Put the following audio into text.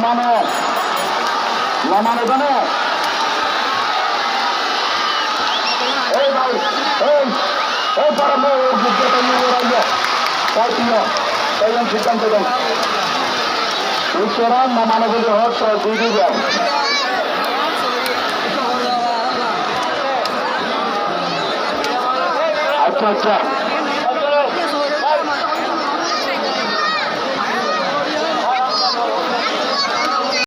নামানো নামানো জানে এই ভাই এই পারবো ওর বুঝতে তাই সিদ্ধান্ত দেন ঈশ্বরাম নামানো যদি হোক তো দিয়ে দিবেন আচ্ছা